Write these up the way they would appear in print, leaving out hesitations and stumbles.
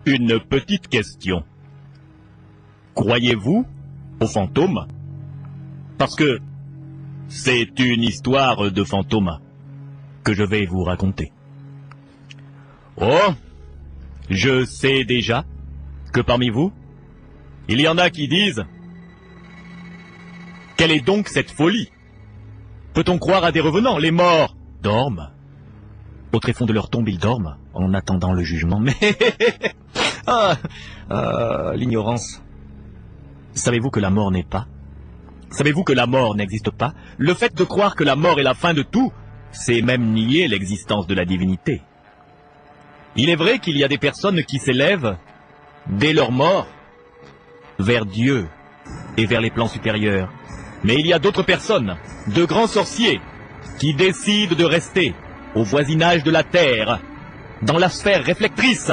Une petite question. Croyez-vous aux fantômes? Parce que c'est une histoire de fantômes que je vais vous raconter. Oh, je sais déjà que parmi vous, il y en a qui disent: quelle est donc cette folie? Peut-on croire à des revenants? Les morts dorment. Au tréfonds de leur tombe, ils dorment en attendant le jugement. Mais l'ignorance. Savez-vous que la mort n'est pas? Savez-vous que la mort n'existe pas? Le fait de croire que la mort est la fin de tout, c'est même nier l'existence de la divinité. Il est vrai qu'il y a des personnes qui s'élèvent, dès leur mort, vers Dieu et vers les plans supérieurs. Mais il y a d'autres personnes, de grands sorciers, qui décident de rester au voisinage de la terre, dans la sphère réflectrice,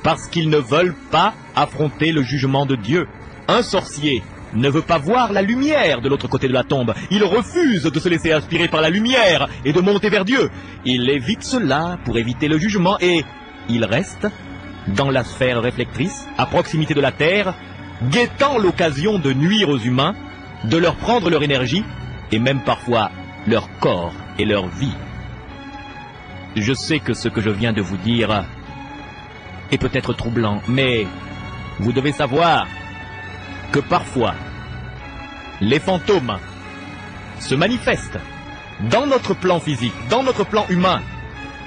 parce qu'ils ne veulent pas affronter le jugement de Dieu. Un sorcier ne veut pas voir la lumière de l'autre côté de la tombe. Il refuse de se laisser inspirer par la lumière et de monter vers Dieu. Il évite cela pour éviter le jugement et il reste dans la sphère réflectrice, à proximité de la terre, guettant l'occasion de nuire aux humains, de leur prendre leur énergie et même parfois leur corps et leur vie. Je sais que ce que je viens de vous dire est peut-être troublant, mais vous devez savoir que parfois, les fantômes se manifestent dans notre plan physique, dans notre plan humain.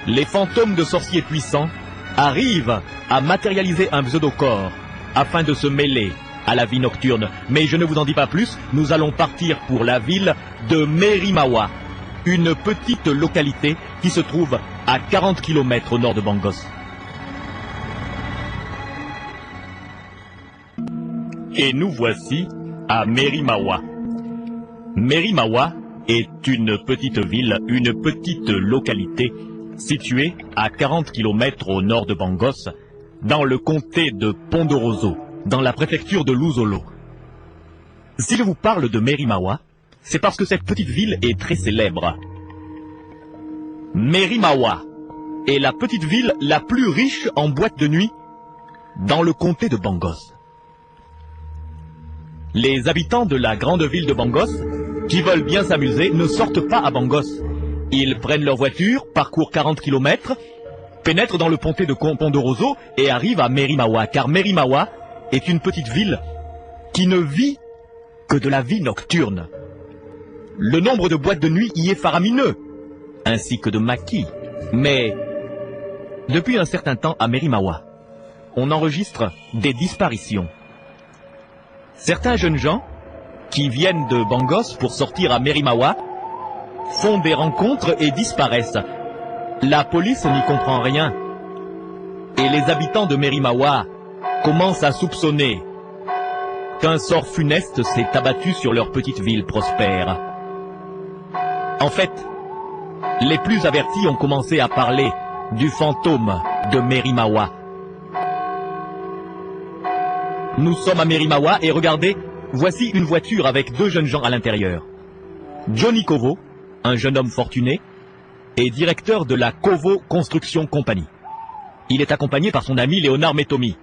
Les fantômes de sorciers puissants arrivent à matérialiser un pseudo-corps afin de se mêler à la vie nocturne. Mais je ne vous en dis pas plus, nous allons partir pour la ville de Merimawa, une petite localité qui se trouve à 40 km au nord de Bangos. Et nous voici à Merimawa. Merimawa est une petite ville, une petite localité située à 40 km au nord de Bangos, dans le comté de Pondoroso, dans la préfecture de Luzolo. Si je vous parle de Merimawa, c'est parce que cette petite ville est très célèbre. Merimawa est la petite ville la plus riche en boîtes de nuit dans le comté de Bangos. Les habitants de la grande ville de Bangos, qui veulent bien s'amuser, ne sortent pas à Bangos. Ils prennent leur voiture, parcourent 40 km, pénètrent dans le comté de Pondoroso et arrivent à Merimawa, car Merimawa est une petite ville qui ne vit que de la vie nocturne. Le nombre de boîtes de nuit y est faramineux, ainsi que de maquis. Mais depuis un certain temps à Merimawa, on enregistre des disparitions. Certains jeunes gens qui viennent de Bangos pour sortir à Merimawa font des rencontres et disparaissent. La police n'y comprend rien. Et les habitants de Merimawa commencent à soupçonner qu'un sort funeste s'est abattu sur leur petite ville prospère. En fait, les plus avertis ont commencé à parler du fantôme de Merimawa. Nous sommes à Merimawa et regardez, voici une voiture avec deux jeunes gens à l'intérieur. Johnny Kovo, un jeune homme fortuné, est directeur de la Kovo Construction Company. Il est accompagné par son ami Léonard Metomi.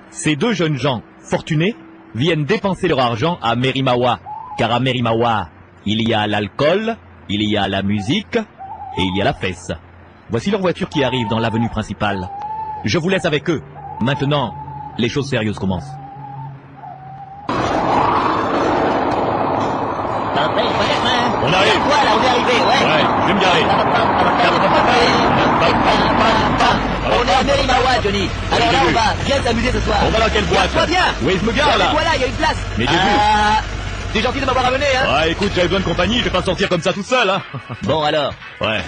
Ces deux jeunes gens fortunés viennent dépenser leur argent à Merimawa, car à Merimawa, il y a l'alcool, il y a la musique et il y a la fesse. Voici leur voiture qui arrive dans l'avenue principale. Je vous laisse avec eux. Maintenant, les choses sérieuses commencent. On arrive. Voilà, on est arrivé, ouais. Ouais, je vais me garer. On est à Merimawa, Johnny. Alors là, on va bien s'amuser ce soir. On va dans quelle boîte? Toi bien. Oui, je me gare là. Voilà, il y a une place. Mais j'ai vu. T'es gentil de m'avoir amené, hein. Ouais, écoute, j'avais besoin de compagnie, je vais pas sortir comme ça tout seul, hein. Bon alors, Ouais.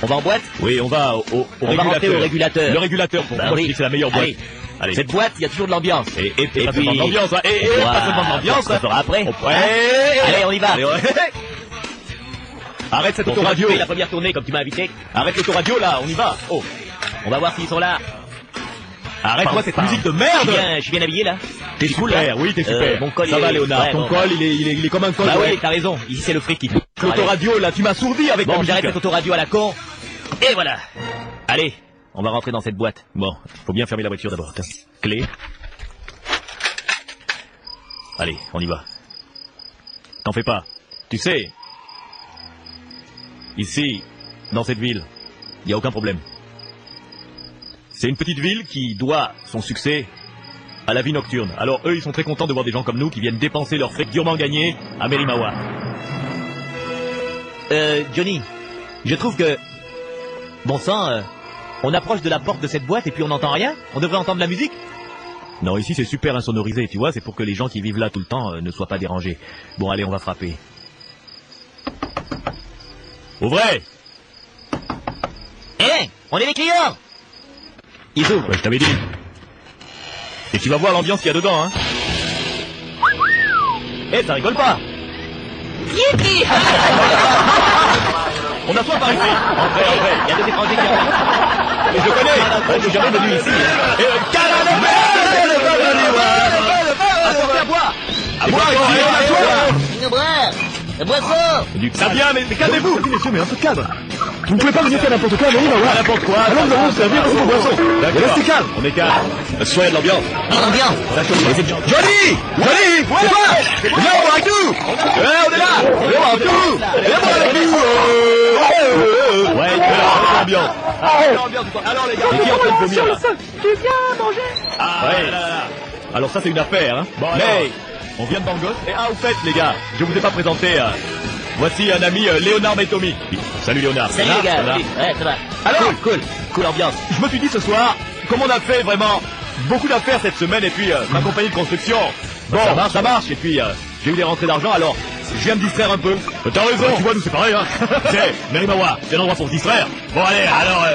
on va en boîte. Oui, on va au On va rentrer au régulateur. Le régulateur, pour moi, oui. je dis que c'est la meilleure boîte. Allez. Allez. Cette boîte, il y a toujours de l'ambiance. Et Et pas puis- seulement de l'ambiance, hein. Et pas seulement de l'ambiance, On hein. fera après. Ouais. Allez, on y va. Allez, ouais. Arrête cette Bon, autoradio. tu vas la première tournée comme tu m'as invité. Arrête l'autoradio là, on y va. Oh. On va voir s'ils sont là. Arrête-moi cette musique de merde. Je suis bien habillé là. T'es cool, super, là. oui, t'es super. Mon col, ça il va, est- Léonard. ouais, Ton bon, col, il est comme un col. Bah ouais. oui, t'as raison. Ici c'est le fric qui. L'autoradio là, tu m'as sourdi avec ta Bon, musique. j'arrête cette autoradio à la con. Et voilà. Allez, on va rentrer dans cette boîte. Bon, faut bien fermer la voiture d'abord. Clé. Allez, on y va. T'en fais pas. Tu sais, ici, dans cette ville, il n'y a aucun problème. C'est une petite ville qui doit son succès à la vie nocturne. Alors eux, ils sont très contents de voir des gens comme nous qui viennent dépenser leurs fric durement gagnés à Merimawa. Johnny, je trouve que... Bon sang, on approche de la porte de cette boîte et puis on n'entend rien. On devrait entendre la musique. Non, ici c'est super insonorisé, tu vois, c'est pour que les gens qui vivent là tout le temps ne soient pas dérangés. Bon, allez, on va frapper. Ouvrez! Eh, on est les clients! Ils ouvrent. Ouais, je t'avais dit. Et tu vas voir l'ambiance qu'il y a dedans, hein. Eh, ça rigole pas! Yippee! On a soin par ici! Entrez, entrez! Il y a des étrangers qui arrivent. Et je connais! Je suis jamais venu ici! Et Apportez à boire! à boire ici! Une boire! La boisson! Ça vient, mais calmez-vous! Messieurs, mais un peu de calme. Vous ne pouvez pas venir faire n'importe quoi, mais Pas n'importe quoi! alors nous allons vous servir vos boissons. Restez calme. On est calme! Soyez de l'ambiance! L'ambiance! Johnny! Johnny! C'est quoi? Viens voir avec nous! On est là! Viens voir avec nous! Viens voir avec nous! Ouais, l'ambiance! Alors les gars, et qui est en train de vomir là? Tu viens manger? Ah ouais! Alors ça c'est une affaire, hein? Bon, mais on vient de Bangkok. Et au fait les gars, je vous ai pas présenté. Voici un ami Léonard Metomi. Salut Léonard. Salut les gars! Ouais, ça va. Alors, cool ambiance. Je me suis dit ce soir, comme on a fait vraiment beaucoup d'affaires cette semaine et puis ma compagnie de construction, bon, ça marche et puis j'ai eu des rentrées d'argent alors je viens me distraire un peu. T'as raison, tu vois, nous c'est pareil, hein. C'est Merimawa, c'est l'endroit pour se distraire. Bon allez, alors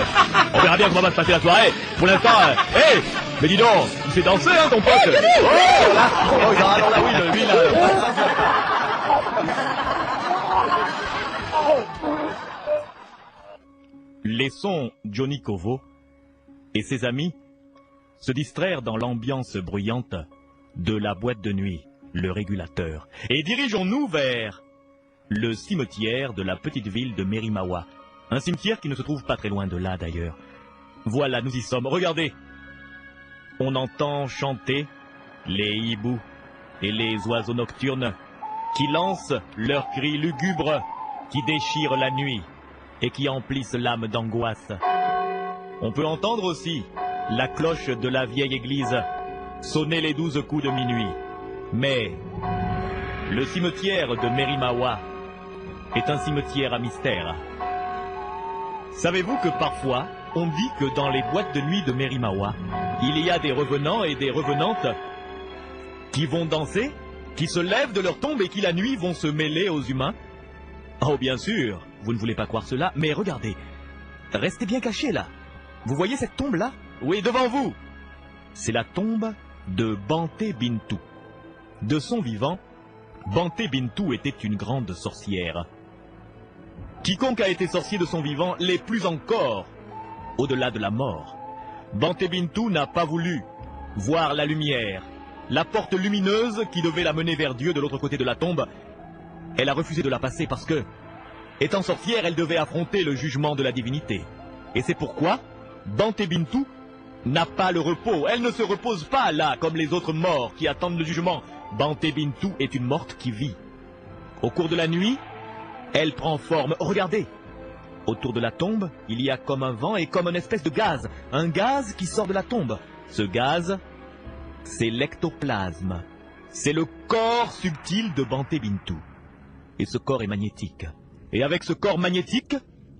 on verra bien comment va se passer la soirée. Pour l'instant, hey, mais dis donc, il fait danser hein ton pote. Oh là, alors là oui, lui là. Laissons Johnny Kovo et ses amis se distraire dans l'ambiance bruyante de la boîte de nuit, le régulateur, et dirigeons-nous vers le cimetière de la petite ville de Merimawa, un cimetière qui ne se trouve pas très loin de là d'ailleurs. Voilà, nous y sommes, regardez, on entend chanter les hiboux et les oiseaux nocturnes qui lancent leurs cris lugubres qui déchirent la nuit et qui emplissent l'âme d'angoisse. On peut entendre aussi la cloche de la vieille église sonner les 12 coups de minuit. Mais le cimetière de Merimawa est un cimetière à mystère. Savez-vous que parfois, on dit que dans les boîtes de nuit de Merimawa, il y a des revenants et des revenantes qui vont danser, qui se lèvent de leur tombe et qui la nuit vont se mêler aux humains? Oh bien sûr, vous ne voulez pas croire cela, mais regardez, restez bien cachés là. Vous voyez cette tombe là? Oui, devant vous. C'est la tombe de Banté Bintou. De son vivant, Banté Bintou était une grande sorcière. Quiconque a été sorcier de son vivant l'est plus encore, au-delà de la mort. Banté Bintou n'a pas voulu voir la lumière, la porte lumineuse qui devait la mener vers Dieu de l'autre côté de la tombe. Elle a refusé de la passer parce que, étant sorcière, elle devait affronter le jugement de la divinité. Et c'est pourquoi Banté Bintou n'a pas le repos. Elle ne se repose pas là, comme les autres morts qui attendent le jugement. Banté Bintou est une morte qui vit. Au cours de la nuit, elle prend forme. Regardez, autour de la tombe, il y a comme un vent et comme une espèce de gaz. Un gaz qui sort de la tombe. Ce gaz, c'est l'ectoplasme. C'est le corps subtil de Banté Bintou. Et ce corps est magnétique. Et avec ce corps magnétique,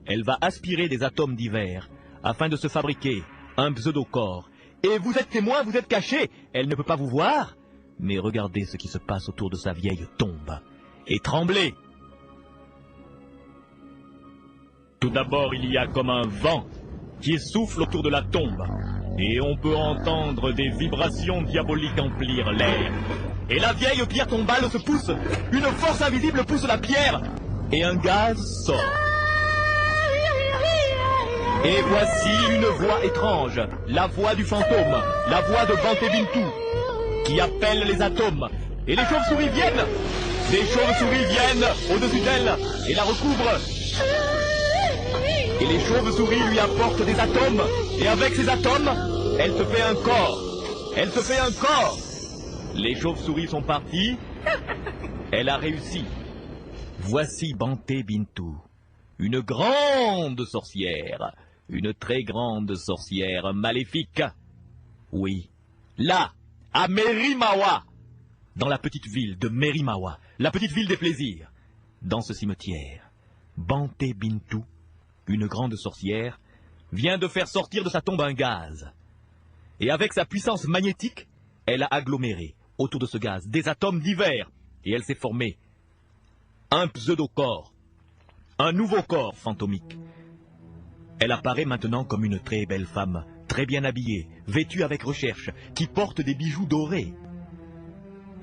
elle va aspirer des atomes divers afin de se fabriquer un pseudo-corps. Et vous êtes témoin, vous êtes caché. Elle ne peut pas vous voir. Mais regardez ce qui se passe autour de sa vieille tombe. Et tremblez. Tout d'abord, il y a comme un vent qui souffle autour de la tombe. Et on peut entendre des vibrations diaboliques emplir l'air. Et la vieille pierre tombale se pousse. Une force invisible pousse la pierre. Et un gaz sort. Et voici une voix étrange. La voix du fantôme. La voix de Banté Bintou. Qui appelle les atomes. Et les chauves-souris viennent. Des chauves-souris viennent au-dessus d'elle. Et la recouvrent. Et les chauves-souris lui apportent des atomes. Et avec ces atomes, elle se fait un corps. Elle se fait un corps. Les chauves-souris sont parties. Elle a réussi. Voici Banté Bintou. Une grande sorcière. Une très grande sorcière maléfique. Oui. Là, à Merimawa. Dans la petite ville de Merimawa. La petite ville des plaisirs. Dans ce cimetière, Banté Bintou, une grande sorcière, vient de faire sortir de sa tombe un gaz. Et avec sa puissance magnétique, elle a aggloméré autour de ce gaz des atomes divers. Et elle s'est formée un pseudo-corps, un nouveau corps fantomique. Elle apparaît maintenant comme une très belle femme, très bien habillée, vêtue avec recherche, qui porte des bijoux dorés.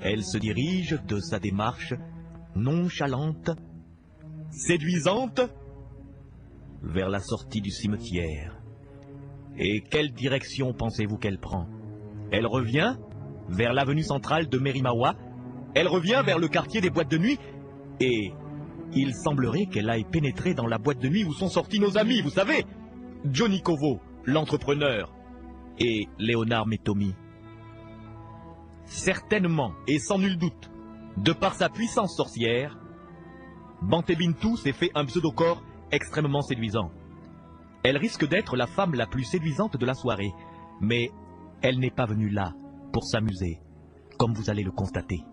Elle se dirige de sa démarche nonchalante, séduisante, vers la sortie du cimetière. Et quelle direction pensez-vous qu'elle prend? Elle revient vers l'avenue centrale de Merimawa, elle revient vers le quartier des boîtes de nuit, et il semblerait qu'elle aille pénétrer dans la boîte de nuit où sont sortis nos amis, vous savez, Johnny Kovo, l'entrepreneur, et Léonard Metomi. Certainement, et sans nul doute, de par sa puissance sorcière, Banté Bintou s'est fait un pseudo-corps extrêmement séduisant. Elle risque d'être la femme la plus séduisante de la soirée, mais elle n'est pas venue là pour s'amuser, comme vous allez le constater.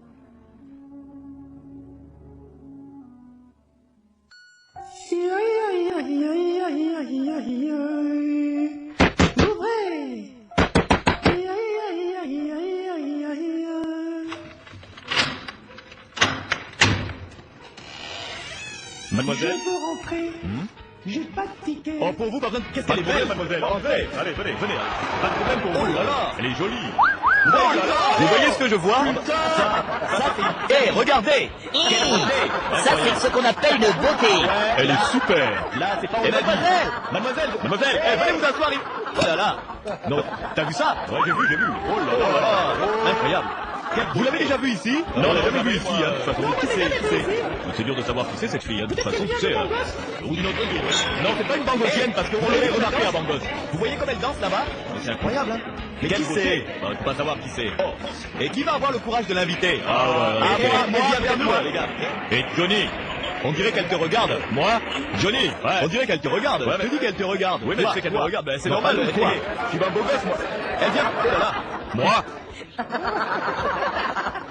Mademoiselle, Je veux rentrer. J'ai pas de ticket. oh, pour vous, par exemple, qu'est-ce qu'elle est belle, mademoiselle. Entrez, allez, venez. Pas de problème pour vous. Oh là là, elle est jolie. Oh là là, vous voyez ce que je vois? Ça, c'est... regardez. Quelle beauté. Ça, c'est ce qu'on appelle une beauté. Elle est super. Là, c'est pas mon avis. Mademoiselle, Mademoiselle, venez vous asseoir. oh là là. Non, t'as vu ça? Ouais, j'ai vu. Oh là là, incroyable. Vous l'avez déjà vu ici? Non, on l'a jamais vu ici, hein, de toute façon. Qui c'est? C'est dur de savoir qui c'est cette fille, hein, de toute façon, tu sais. Ou une autre ville. Non, c'est pas une bangosienne, parce qu'on l'aurait remarqué à Bangos. Vous voyez comme elle danse là-bas? C'est incroyable, hein. Mais qui c'est? On peut pas savoir qui c'est. Oh. Et qui va avoir le courage de l'inviter? Moi, vers nous, les gars. Et Johnny, on dirait qu'elle te regarde. Moi? Johnny, on dirait qu'elle te regarde. Ouais, je te dis qu'elle te regarde. Oui, mais tu sais qu'elle me regarde. Ben, c'est normal. Quoi? Je suis pas un beau gosse, moi. Elle vient. Oh là là. Moi?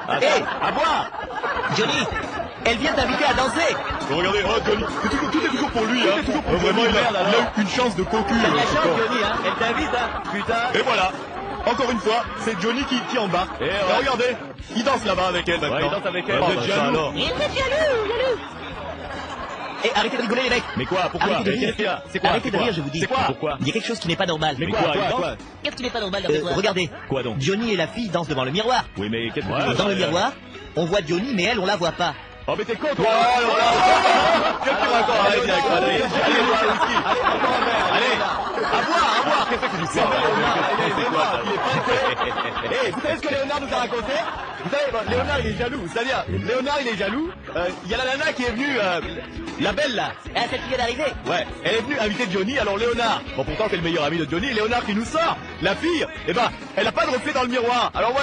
À boire. Johnny, elle vient t'inviter à danser. Regardez, oh Johnny, tout est toujours pour lui, hein. Vraiment, il a eu une chance de cocu. T'as de la chance, Johnny, hein. Elle t'invite, hein. Putain. Et voilà. Encore une fois, c'est Johnny qui embarque. Et regardez, il danse là-bas avec elle maintenant. Il danse avec elle. Vous êtes jaloux. Il est jaloux. Et arrêtez de rigoler, les mecs. Mais quoi? Pourquoi? Arrêtez de rire. C'est quoi? Arrêtez de rire, je vous dis. C'est quoi? Pourquoi? Il y a quelque chose qui n'est pas normal. Mais quoi? Qu'est-ce qui n'est pas normal dans le miroir? Regardez. Quoi donc? Johnny et la fille dansent devant le miroir. Oui, mais qu'est-ce que tu veux? Dans le miroir, on voit Johnny, mais elle, on la voit pas. Oh, mais t'es con, toi! Qu'est-ce que tu racontes? Allez, à boire! Qu'est-ce que tu fais? Vous savez ce que Léonard nous a raconté? Vous savez, Léonard, il est jaloux. C'est-à-dire, Léonard, il est jaloux. Il y a la nana qui est venue, la belle, là. Ah, celle qui vient d'arriver. Ouais, elle est venue inviter Johnny, alors Léonard, bon pourtant c'est le meilleur ami de Johnny, Léonard qui nous sort, la fille, eh ben, elle a pas de reflet dans le miroir, alors ouais,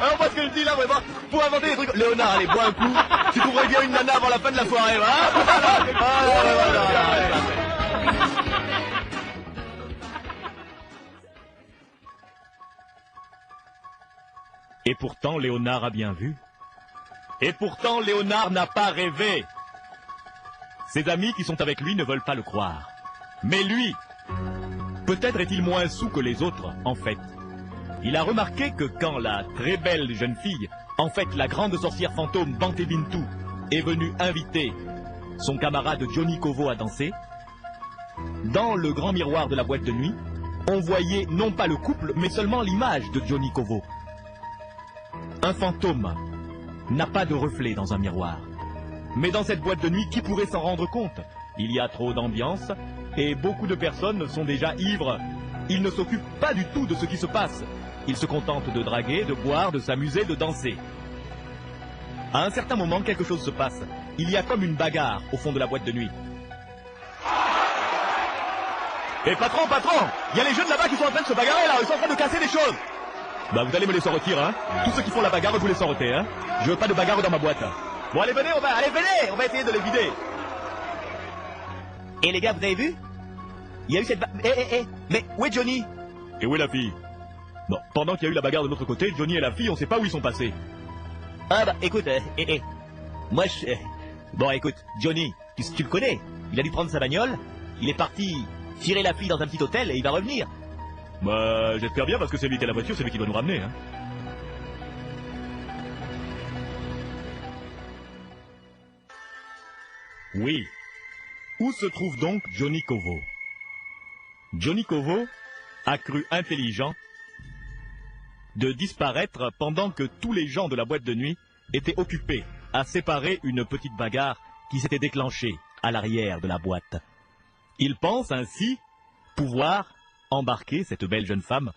alors moi ce que je dis là vraiment, pour inventer des trucs, Léonard, allez, bois un coup, tu trouverais bien une nana avant la fin de la soirée, Et pourtant Léonard a bien vu, et pourtant Léonard n'a pas rêvé. Ses amis qui sont avec lui ne veulent pas le croire. Mais lui, peut-être est-il moins saoul que les autres, en fait. Il a remarqué que quand la très belle jeune fille, en fait la grande sorcière fantôme Banté Bintou, est venue inviter son camarade Johnny Kovo à danser, dans le grand miroir de la boîte de nuit, on voyait non pas le couple, mais seulement l'image de Johnny Kovo. Un fantôme n'a pas de reflet dans un miroir. Mais dans cette boîte de nuit, qui pourrait s'en rendre compte? Il y a trop d'ambiance, et beaucoup de personnes sont déjà ivres. Ils ne s'occupent pas du tout de ce qui se passe. Ils se contentent de draguer, de boire, de s'amuser, de danser. À un certain moment, quelque chose se passe. Il y a comme une bagarre au fond de la boîte de nuit. Eh patron, patron, il y a les jeunes là-bas qui sont en train de se bagarrer là, ils sont en train de casser des choses. Bah vous allez me les sortir, hein. Tous ceux qui font la bagarre, vous les sortez, hein. Je veux pas de bagarre dans ma boîte. Bon allez venez, on va essayer de les vider. Et les gars, vous avez vu? Il y a eu cette... Mais où est Johnny? Et où est la fille? Bon, pendant qu'il y a eu la bagarre de l'autre côté, Johnny et la fille, on sait pas où ils sont passés. Ah bah écoute, moi je... Bon écoute, Johnny, tu le connais. Il a dû prendre sa bagnole, il est parti tirer la fille dans un petit hôtel et il va revenir. Bah j'espère bien parce que c'est lui qui a la voiture, c'est lui qui doit nous ramener, hein. Oui. Où se trouve donc Johnny Kovo? Johnny Kovo a cru intelligent de disparaître pendant que tous les gens de la boîte de nuit étaient occupés à séparer une petite bagarre qui s'était déclenchée à l'arrière de la boîte. Il pense ainsi pouvoir embarquer cette belle jeune femme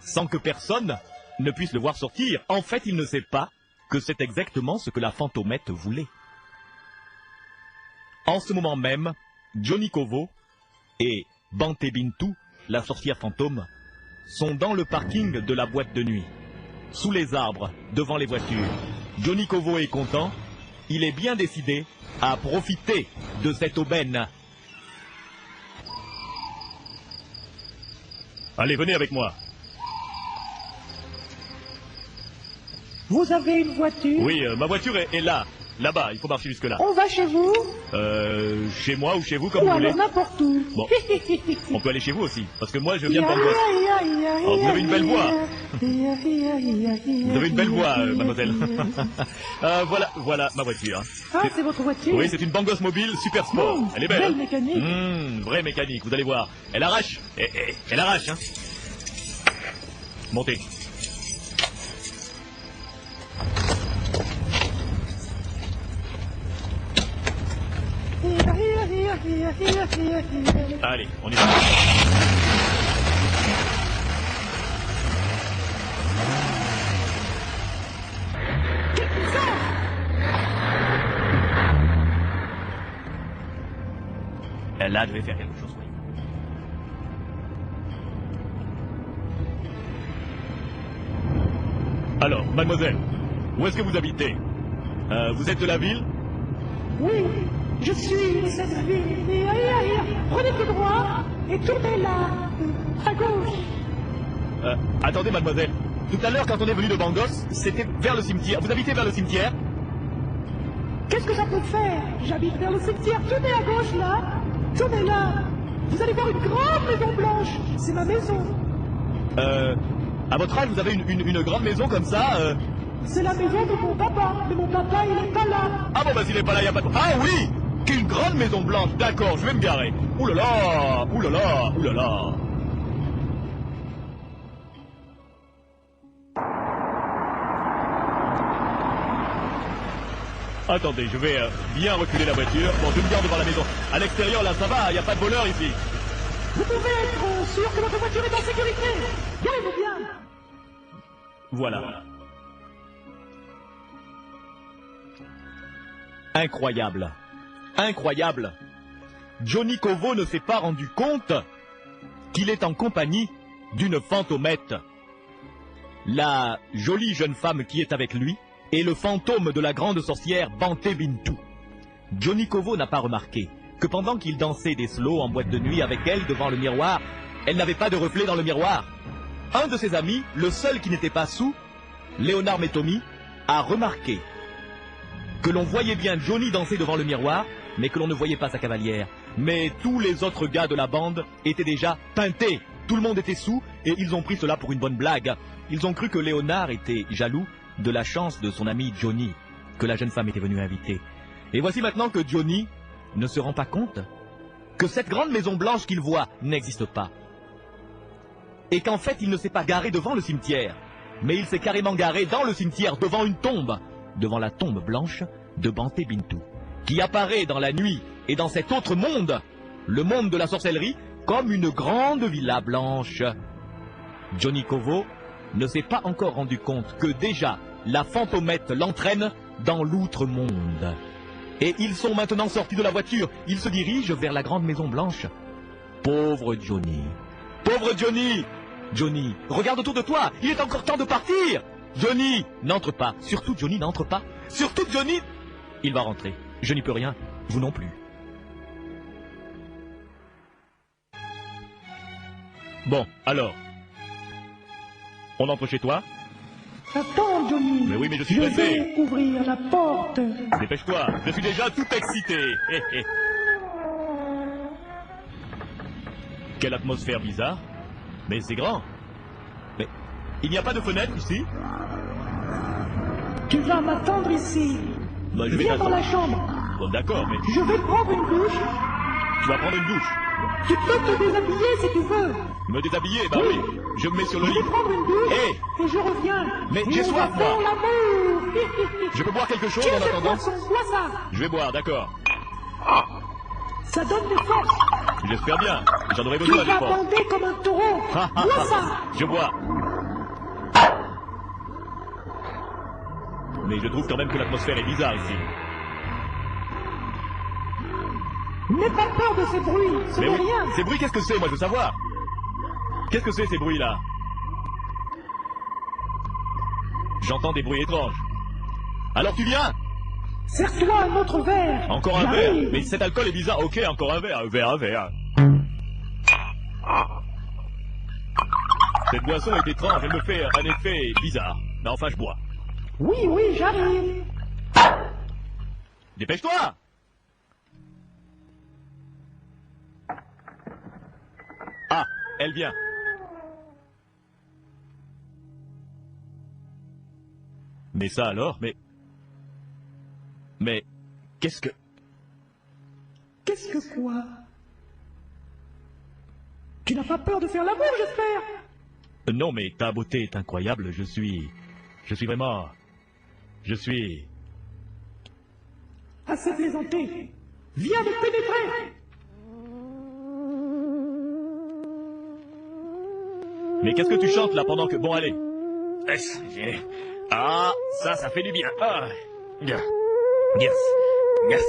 sans que personne ne puisse le voir sortir. En fait, il ne sait pas que c'est exactement ce que la fantomette voulait. En ce moment même, Johnny Kovo et Bante Bintou, la sorcière fantôme, sont dans le parking de la boîte de nuit, sous les arbres, devant les voitures. Johnny Kovo est content, il est bien décidé à profiter de cette aubaine. Allez, venez avec moi. Vous avez une voiture? Oui, ma voiture est là. Là-bas, il faut marcher jusque-là. On va chez vous? Chez moi ou chez vous, comme Ou vous voulez. alors n'importe où. Bon, on peut aller chez vous aussi, parce que moi, je viens de Bangos. Oh, vous avez une belle voix. Vous avez une belle voix, mademoiselle. Voilà ma voiture. Ah, c'est votre voiture? Oui, c'est une Bangos mobile super sport. Elle est belle. Belle hein. mécanique. Vraie mécanique, vous allez voir. Elle arrache. Elle arrache, hein. Montez. Allez, on y va. Là, devait faire quelque chose, oui. Alors, mademoiselle, où est-ce que vous habitez? Vous êtes de la ville? Oui, je suis de cette ville. Prenez tout droit et tournez là, à gauche. Attendez, mademoiselle. Tout à l'heure, quand on est venu de Bangos, c'était vers le cimetière. Vous habitez vers le cimetière? Qu'est-ce que ça peut faire? J'habite vers le cimetière. Tournez à gauche là. Tournez là. Vous allez voir une grande maison blanche. C'est ma maison. À votre âge, vous avez une grande maison comme ça C'est la maison de mon papa. Mais mon papa, il n'est pas là. Ah bon, bah s'il n'est pas là, il n'y a pas de... Ah oui! Qu'une grande maison blanche, d'accord, je vais me garer. Ouh là là! Ouh là là! Ouh là là! Attendez, je vais bien reculer la voiture. Bon, je me garde devant la maison. À l'extérieur, là, ça va, il n'y a pas de voleur ici. Vous pouvez être sûr que votre voiture est en sécurité. Garez-vous bien. Voilà. Incroyable. Incroyable. Johnny Kovo ne s'est pas rendu compte qu'il est en compagnie d'une fantomette. La jolie jeune femme qui est avec lui est le fantôme de la grande sorcière Bante Bintou. Johnny Kovo n'a pas remarqué que pendant qu'il dansait des slows en boîte de nuit avec elle devant le miroir, elle n'avait pas de reflet dans le miroir. Un de ses amis, le seul qui n'était pas sous, Léonard Metomi, a remarqué que l'on voyait bien Johnny danser devant le miroir, mais que l'on ne voyait pas sa cavalière. Mais tous les autres gars de la bande étaient déjà peintés. Tout le monde était sous et ils ont pris cela pour une bonne blague. Ils ont cru que Léonard était jaloux de la chance de son ami Johnny, que la jeune femme était venue inviter. Et voici maintenant que Johnny ne se rend pas compte que cette grande maison blanche qu'il voit n'existe pas. Et qu'en fait il ne s'est pas garé devant le cimetière, mais il s'est carrément garé dans le cimetière devant une tombe, devant la tombe blanche de Bante Bintou, qui apparaît dans la nuit et dans cet autre monde, le monde de la sorcellerie, comme une grande villa blanche. Johnny Kovo ne s'est pas encore rendu compte que déjà la fantomette l'entraîne dans l'outre-monde. Et ils sont maintenant sortis de la voiture, ils se dirigent vers la grande maison blanche. Pauvre Johnny. Pauvre Johnny. Johnny, regarde autour de toi. Il est encore temps de partir. Johnny, n'entre pas. Surtout Johnny, n'entre pas. Surtout Johnny. Il va rentrer. Je n'y peux rien. Vous non plus. Bon, alors. On entre chez toi? Attends, Johnny. Mais oui, mais je suis Je pressé. vais ouvrir la porte. Dépêche-toi, je suis déjà tout excité. Hé, hé. Quelle atmosphère bizarre. Mais c'est grand. Mais il n'y a pas de fenêtre ici? Tu vas m'attendre ici. Bah, je vais Viens dans t'attendre. la chambre. Bon, d'accord, mais Je vais prendre une douche. tu vas prendre une douche. Tu peux te déshabiller si tu veux. Me déshabiller, bah oui. Je me mets sur le Je vais lit. prendre une douche Hé, et je reviens. Mais Et j'ai on soif, va faire moi. l'amour. je peux boire quelque chose Tiens en cette attendant? boisson, bois ça. Je vais boire, d'accord. Ça donne des forces. J'espère bien. J'en aurai Tu besoin des vas forces. bander comme un taureau. Bois ça. Je bois. Mais je trouve quand même que l'atmosphère est bizarre ici. N'aie pas peur de ces bruits. Ce Mais n'est oui, rien. ces bruits, qu'est-ce que c'est, moi, je veux savoir. Qu'est-ce que c'est, ces bruits-là? J'entends des bruits étranges. Alors tu viens? Serre-toi un autre verre. Encore un verre. J'arrive. Mais cet alcool est bizarre. Ok, encore un verre. Un verre, un verre. Cette boisson est étrange. Elle me fait un effet bizarre. Mais enfin, je bois. Oui, oui, j'arrive. Dépêche-toi! Ah, elle vient. Mais ça alors? Mais... qu'est-ce que... Qu'est-ce que quoi? Tu n'as pas peur de faire l'amour, j'espère? Non, mais ta beauté est incroyable. Je suis vraiment... Je suis... Assez plaisanté. Viens me pénétrer. Mais qu'est-ce que tu chantes là pendant que... Bon, allez. Ah, ça fait du bien. Ah. Yes. Yes.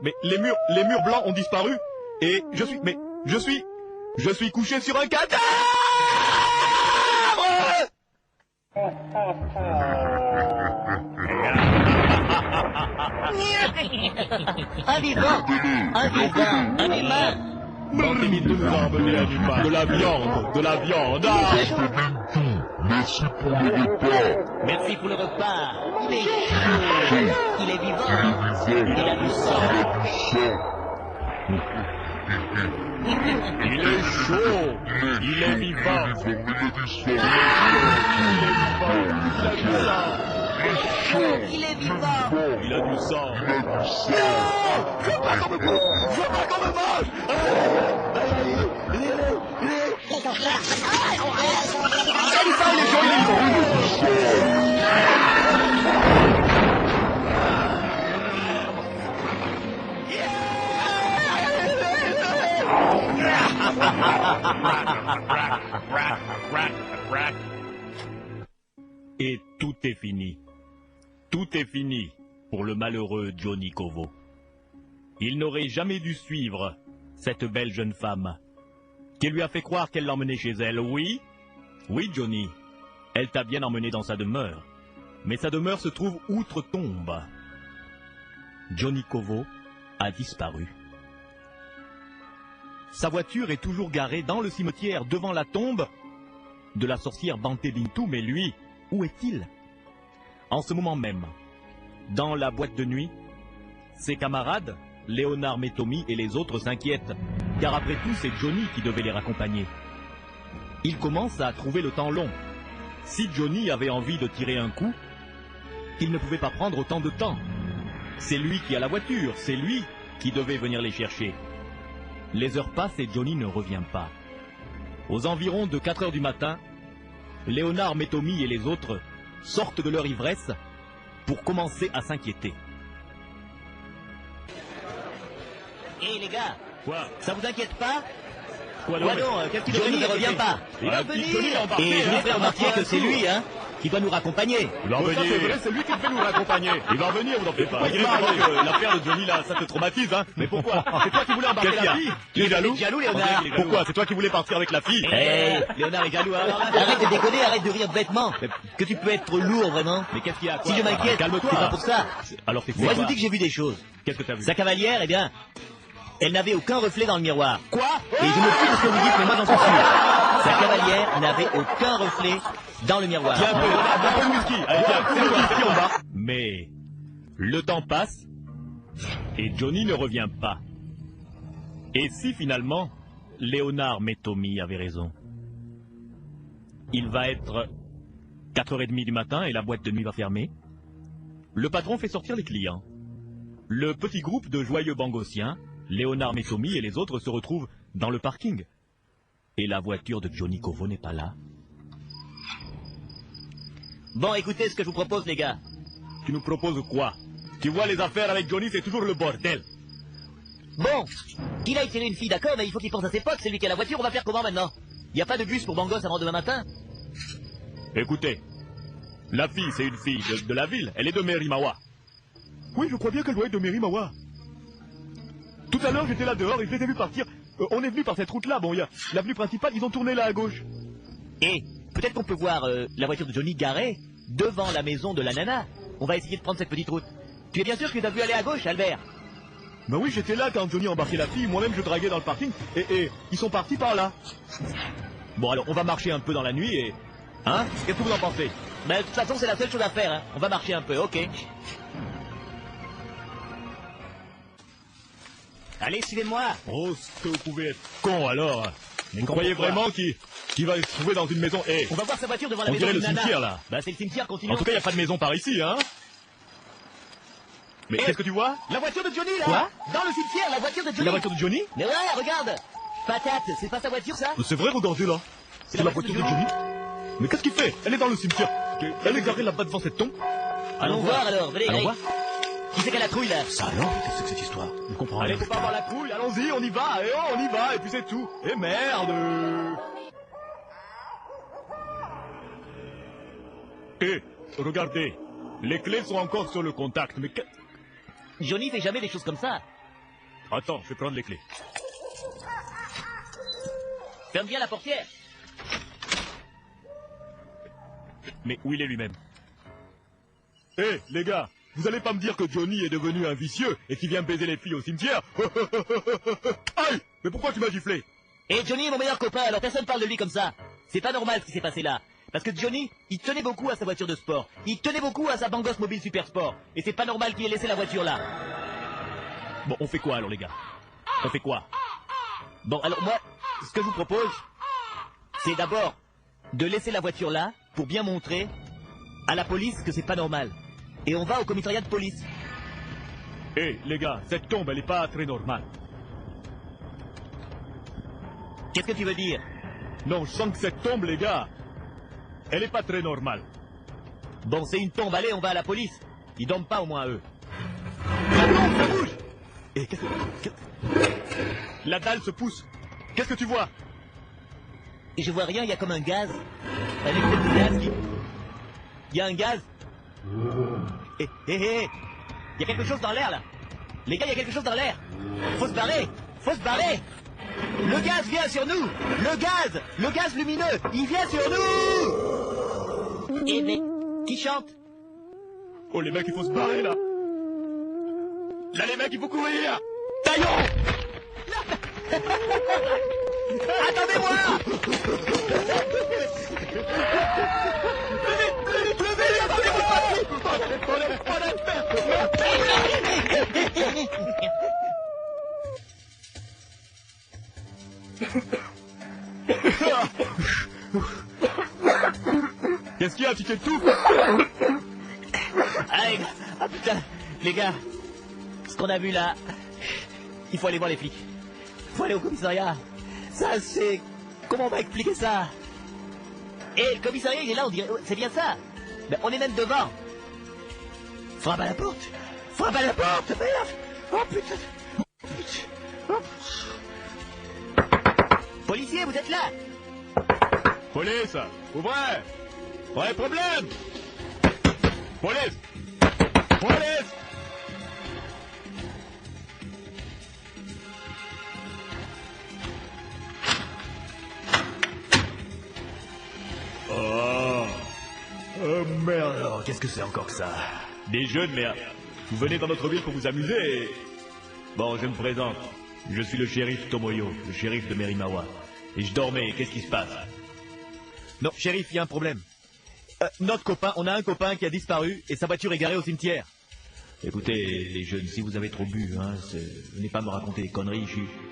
Mais les murs blancs ont disparu. Et je suis couché sur un cadavre. Un vivant, un humain. Mentez-moi de nous emmener animal. De la viande. Ah. Merci pour le repas. Il est chaud, il est vivant, il a du sang. Il est chaud, il est vivant. Il est vivant. Il a du sang. Je veux pas qu'on me mange. Et tout est fini. Tout est fini pour le malheureux Johnny Kovo. Il n'aurait jamais dû suivre cette belle jeune femme qui lui a fait croire qu'elle l'emmenait chez elle. Oui, oui Johnny, elle t'a bien emmené dans sa demeure. Mais sa demeure se trouve outre-tombe. Johnny Kovo a disparu. Sa voiture est toujours garée dans le cimetière devant la tombe de la sorcière Bante Bintou, mais lui, où est-il? En ce moment même, dans la boîte de nuit, ses camarades, Léonard Metomi et les autres s'inquiètent, car après tout, c'est Johnny qui devait les raccompagner. Il commence à trouver le temps long. Si Johnny avait envie de tirer un coup, il ne pouvait pas prendre autant de temps. C'est lui qui a la voiture, c'est lui qui devait venir les chercher. Les heures passent et Johnny ne revient pas. Aux environs de 4 heures du matin, Léonard Metomi et les autres sortent de leur ivresse pour commencer à s'inquiéter. Hé les gars, Quoi? ça vous inquiète pas? Quoi Quoi donc, qu'est-ce qu'il Johnny ne revient pas. Il est revenu. Et je vous fais remarquer que c'est lui, hein. qui doit nous raccompagner. Il va revenir. C'est vrai, c'est lui qui devait nous raccompagner. Il va revenir, vous n'en faites pas. L'affaire de Johnny, là, ça te traumatise, hein. Mais pourquoi? C'est toi qui voulais embarquer la fille. Tu es jaloux? Jaloux, Léonard. Pourquoi? C'est toi qui voulais partir avec la fille. Léonard est jaloux. Arrête de déconner, arrête de rire bêtement. Que tu peux être lourd, vraiment. Mais qu'est-ce qu'il y a? Si je m'inquiète, calme-toi. c'est pas pour ça. Alors c'est quoi? Moi, je vous dis que j'ai vu des choses. Qu'est-ce que t'as vu? Sa cavalière, eh bien, elle n'avait aucun reflet dans le miroir. Quoi? Et je me fie de ce que vous dites, mais moi j'en suis sûr. Sa cavalière n'avait aucun reflet dans le miroir. Tiens un peu de whisky. Allez, tiens, c'est le whisky, on va. Mais le temps passe et Johnny ne revient pas. Et si finalement Léonard Métomi avait raison? Il va être 4h30 du matin et la boîte de nuit va fermer. Le patron fait sortir les clients. Le petit groupe de joyeux bangossiens, Léonard Métomi et les autres se retrouvent dans le parking. Et la voiture de Johnny Covo n'est pas là. Bon, écoutez ce que je vous propose, les gars. Tu nous proposes quoi? Tu vois, les affaires avec Johnny, c'est toujours le bordel. Bon, qu'il aille tirer une fille, d'accord, mais il faut qu'il pense à ses potes, c'est lui qui a la voiture, on va faire comment maintenant? Il n'y a pas de bus pour Bangos avant demain matin? Écoutez, la fille, c'est une fille de la ville, elle est de Merimawa. Oui, je crois bien qu'elle doit être de Merimawa. Tout à l'heure, j'étais là dehors et je les ai vus partir. On est venu par cette route-là, bon, il y a l'avenue principale, ils ont tourné là à gauche. Et peut-être qu'on peut voir la voiture de Johnny garée devant la maison de la nana. On va essayer de prendre cette petite route. Tu es bien sûr que tu as vu aller à gauche, Albert? Ben oui, j'étais là quand Johnny a embarqué la fille, moi-même je draguais dans le parking, et ils sont partis par là. Bon alors, on va marcher un peu dans la nuit et... Hein? Qu'est-ce que vous en pensez? Ben, de toute façon, c'est la seule chose à faire, hein. On va marcher un peu, ok. Allez, suivez-moi. Oh, ce que vous pouvez être con alors. Vous croyez vraiment qu'il va se trouver dans une maison? Eh, on va voir sa voiture devant la on maison dirait de le nana. cimetière là. Bah c'est le cimetière, continue. En tout cas, il n'y a pas de maison par ici, hein? Mais qu'est-ce que tu vois? La voiture de Johnny là. Quoi? Dans le cimetière, la voiture de Johnny. La voiture de Johnny? Mais ouais, regarde. Patate, c'est pas sa voiture ça? C'est vrai, regardez là. C'est la voiture de Johnny. Mais qu'est-ce qu'il fait? Elle est dans le cimetière. Elle est garée là-bas devant cette tombe. Allons voir alors, venez. Allons voir. Qui c'est qu'elle a trouille là? Ça alors? Qu'est-ce que c'est que cette histoire? Je comprends rien. Allez, faut pas avoir la trouille, allons-y, on y va, et oh, on y va, et puis c'est tout. Et merde! Eh, regardez, les clés sont encore sur le contact, mais Johnny fait jamais des choses comme ça. Attends, je vais prendre les clés. Ferme bien la portière. Mais où il est lui-même? Eh, les gars, vous allez pas me dire que Johnny est devenu un vicieux et qu'il vient baiser les filles au cimetière? Aïe! Mais pourquoi tu m'as giflé? Et Johnny est mon meilleur copain, alors personne parle de lui comme ça. C'est pas normal ce qui s'est passé là. Parce que Johnny, il tenait beaucoup à sa voiture de sport. Il tenait beaucoup à sa Bangos Mobile Super Sport. Et c'est pas normal qu'il ait laissé la voiture là. Bon, on fait quoi alors les gars? On fait quoi? Bon, alors moi, ce que je vous propose, c'est d'abord de laisser la voiture là pour bien montrer à la police que c'est pas normal. Et on va au commissariat de police. Eh, les gars, cette tombe, elle est pas très normale. Qu'est-ce que tu veux dire? Non, je sens que cette tombe, les gars, elle est pas très normale. Bon, c'est une tombe, allez, on va à la police. Ils dorment pas au moins eux. La tombe, ça bouge! Et qu'est-ce que... La dalle se pousse. Qu'est-ce que tu vois? Et je vois rien, il y a comme un gaz. Un espèce de gaz qui... Il y a un gaz. Il y a quelque chose dans l'air là. Les gars, il y a quelque chose dans l'air. Faut se barrer. Faut se barrer. Le gaz vient sur nous. Le gaz lumineux, il vient sur nous. Et mais, qui chante? Oh les mecs, il faut se barrer là. Là les mecs, il faut courir. Taillons. Attendez-moi. Qu'est-ce qu'il y a, tu t'étouffes? Ah putain, les gars, ce qu'on a vu là, il faut aller voir les flics. Il faut aller au commissariat. Ça c'est... Comment on va expliquer ça? Et le commissariat il est là, on dirait... C'est bien ça. Mais on est même devant. Frappe à la porte. Frappe à la porte, merde. Oh putain. Oh. Policier, vous êtes là? Police, ouvrez. Pas de problème. Police. Police. Oh merde, alors, qu'est-ce que c'est encore que ça? Des jeunes, mais vous venez dans notre ville pour vous amuser et... Bon, je me présente. Je suis le shérif Tomoyo, le shérif de Merimawa. Et je dormais, qu'est-ce qui se passe? Non, shérif, il y a un problème. Notre copain, on a un copain qui a disparu et sa voiture est garée au cimetière. Écoutez, les jeunes, si vous avez trop bu, hein, venez pas me raconter des conneries.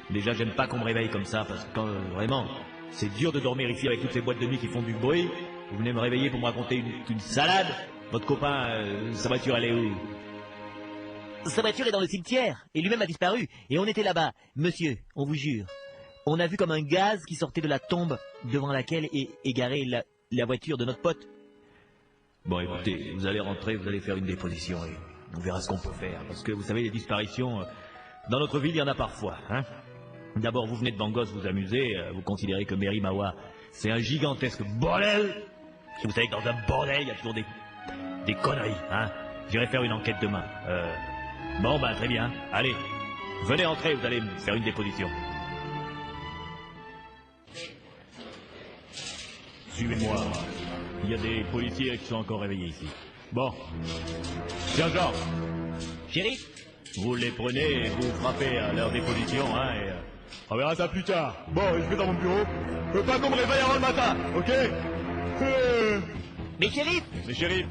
Déjà, j'aime pas qu'on me réveille comme ça, parce que vraiment, c'est dur de dormir ici avec toutes ces boîtes de nuit qui font du bruit. Vous venez me réveiller pour me raconter une salade. Votre copain, sa voiture, elle est où? Sa voiture est dans le cimetière, et lui-même a disparu, et on était là-bas. Monsieur, on vous jure, on a vu comme un gaz qui sortait de la tombe devant laquelle est égarée la voiture de notre pote. Bon, écoutez, vous allez rentrer, vous allez faire une déposition, et on verra ce qu'on peut faire. Parce que, vous savez, les disparitions, dans notre ville, il y en a parfois, hein. D'abord, vous venez de Bangos vous amuser, vous considérez que Merimawa, c'est un gigantesque bordel. Vous savez que dans un bordel, il y a toujours des conneries, hein. J'irai faire une enquête demain. Bon, bah, très bien. Allez, venez entrer, vous allez me faire une déposition. Suivez-moi. Il y a des policiers qui sont encore réveillés ici. Bon. Tiens, Jean. Shérif, vous les prenez et vous frappez à leur déposition, hein, et... On verra ça plus tard. Bon, je vais dans mon bureau. Je veux pas qu'on me réveille avant le matin, ok? Mais shérif! Mais shérif!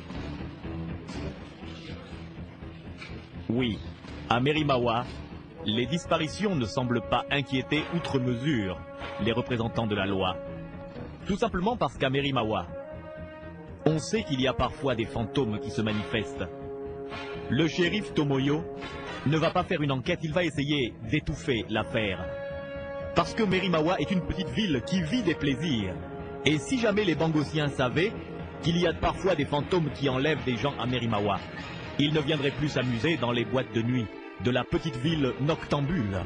Oui, à Merimawa, les disparitions ne semblent pas inquiéter outre mesure les représentants de la loi. Tout simplement parce qu'à Merimawa, on sait qu'il y a parfois des fantômes qui se manifestent. Le shérif Tomoyo ne va pas faire une enquête, il va essayer d'étouffer l'affaire. Parce que Merimawa est une petite ville qui vit des plaisirs. Et si jamais les Bangosiens savaient qu'il y a parfois des fantômes qui enlèvent des gens à Merimawa, ils ne viendraient plus s'amuser dans les boîtes de nuit de la petite ville noctambule.